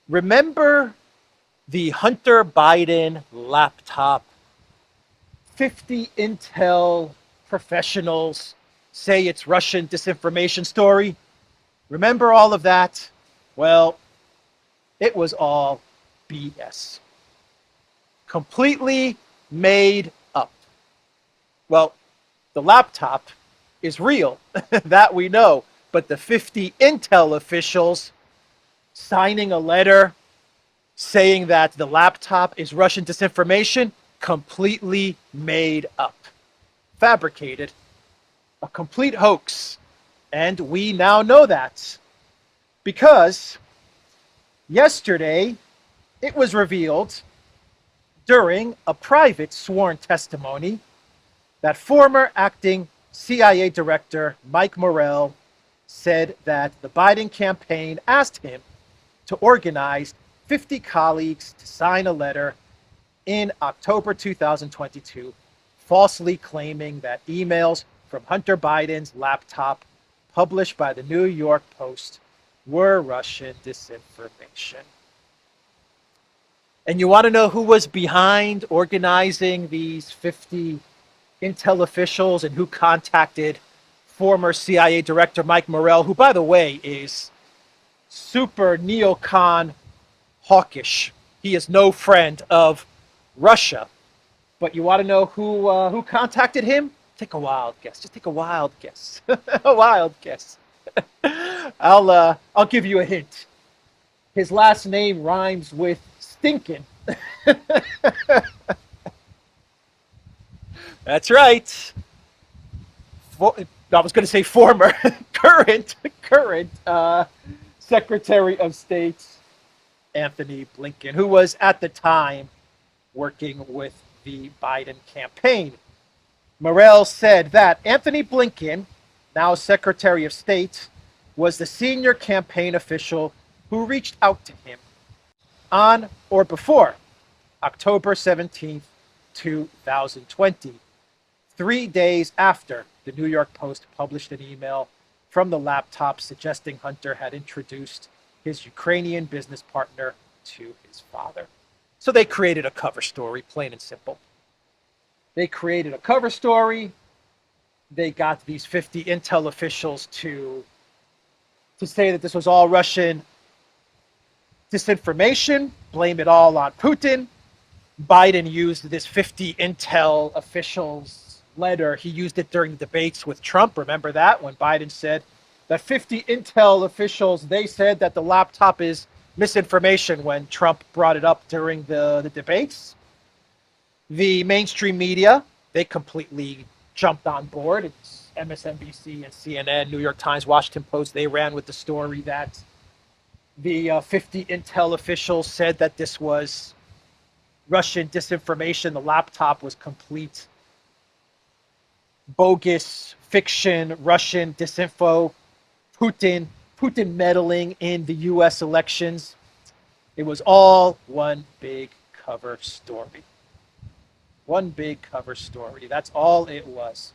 Remember the Hunter Biden laptop? 50 Intel professionals say it's Russian disinformation story. Remember all of that? Well, it was all BS. Completely made up. Well, the laptop is real, that we know, but the 50 Intel officials signing a letter saying that the laptop is Russian disinformation, completely made up, fabricated, a complete hoax. And we now know that because yesterday it was revealed during a private sworn testimony that former acting CIA Director Mike Morrell said that the Biden campaign asked him to organize 50 colleagues to sign a letter in October 2022, falsely claiming that emails from Hunter Biden's laptop published by the New York Post were Russian disinformation. And you want to know who was behind organizing these 50 Intel officials and who contacted former CIA Director Mike Morrell, who, by the way, is super neocon hawkish. He is no friend of Russia. But you want to know who contacted him? Take a wild guess. Just take a wild guess. A wild guess. I'll give you a hint. His last name rhymes with stinking. That's right. I was going to say former, current Secretary of State Anthony Blinken, who was at the time working with the Biden campaign. Morrell said that Anthony Blinken, now Secretary of State, was the senior campaign official who reached out to him on or before October 17th, 2020, 3 days after the New York Post published an email from the laptop suggesting Hunter had introduced his Ukrainian business partner to his father. So they created a cover story, plain and simple. They created a cover story. They got these 50 Intel officials to say that this was all Russian disinformation, blame it all on Putin. Biden used this 50 Intel officials letter. He used it during the debates with Trump. Remember that when Biden said that 50 Intel officials, they said that the laptop is misinformation when Trump brought it up during the debates. The mainstream media, they completely jumped on board. It's MSNBC and CNN, New York Times, Washington Post, they ran with the story that the 50 Intel officials said that this was Russian disinformation. The laptop was complete bogus fiction, Russian disinfo, Putin meddling in the US elections. It was all one big cover story. One big cover story. That's all it was.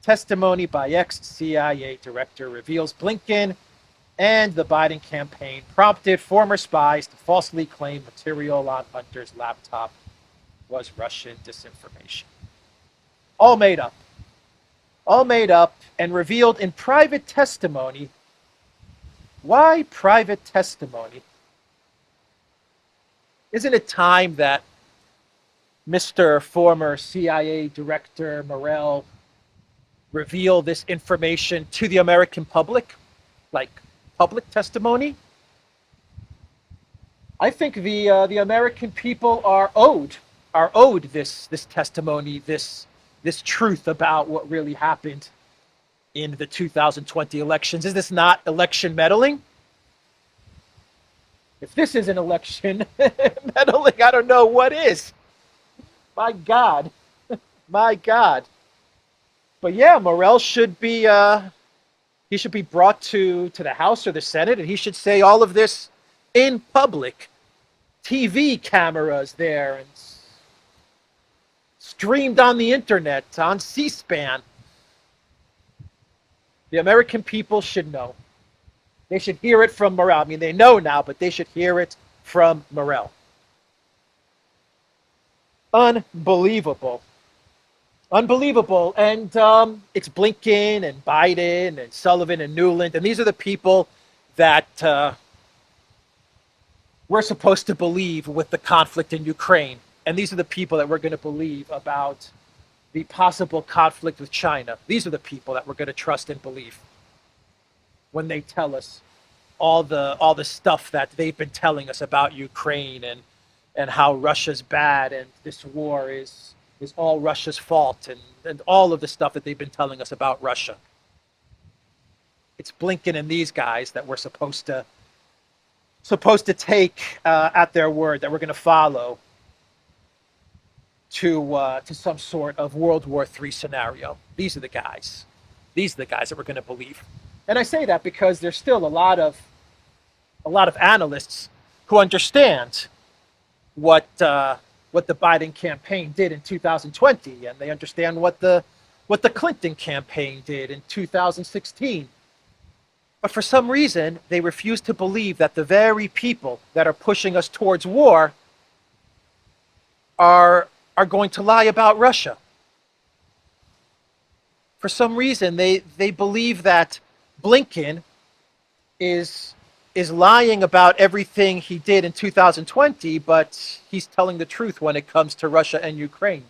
Testimony by ex-CIA director reveals Blinken and the Biden campaign prompted former spies to falsely claim material on Hunter's laptop was Russian disinformation. All made up. All made up and revealed in private testimony. Why private testimony? Isn't it time that Mr. former CIA Director Morrell reveal this information to the American public, like public testimony? I think the American people are owed this testimony, this truth about what really happened in the 2020 elections. Is this not election meddling? If this isn't election meddling, I don't know what is. My God. My God. But yeah, Morrell should be he should be brought to the House or the Senate, and he should say all of this in public. TV cameras there and streamed on the internet, on C-SPAN. The American people should know. They should hear it from Morrell. I mean, they know now, but they should hear it from Morrell. Unbelievable. Unbelievable. And it's Blinken and Biden and Sullivan and Newland. And these are the people that we're supposed to believe with the conflict in Ukraine. And these are the people that we're going to believe about the possible conflict with China. These are the people that we're going to trust and believe when they tell us all the stuff that they've been telling us about Ukraine and how Russia's bad and this war is all Russia's fault and all of the stuff that they've been telling us about Russia. It's Blinken and these guys that we're supposed to take at their word, that we're going to follow to some sort of World War III scenario. These are the guys. These are the guys that we're going to believe. And I say that because there's still a lot of analysts who understand what the Biden campaign did in 2020, and they understand what the Clinton campaign did in 2016. But for some reason, they refuse to believe that the very people that are pushing us towards war are going to lie about Russia. For some reason, they believe that Blinken is lying about everything he did in 2020, but he's telling the truth when it comes to Russia and Ukraine.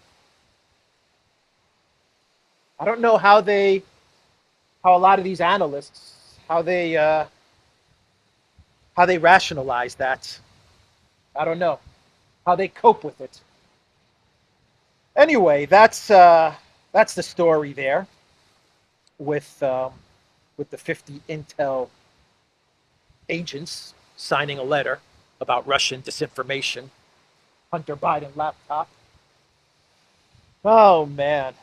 I don't know how a lot of these analysts, how they rationalize that. I don't know how they cope with it. Anyway, that's the story there with the 50 intel agents signing a letter about Russian disinformation. Hunter Biden laptop. Oh man,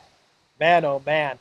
man, oh man.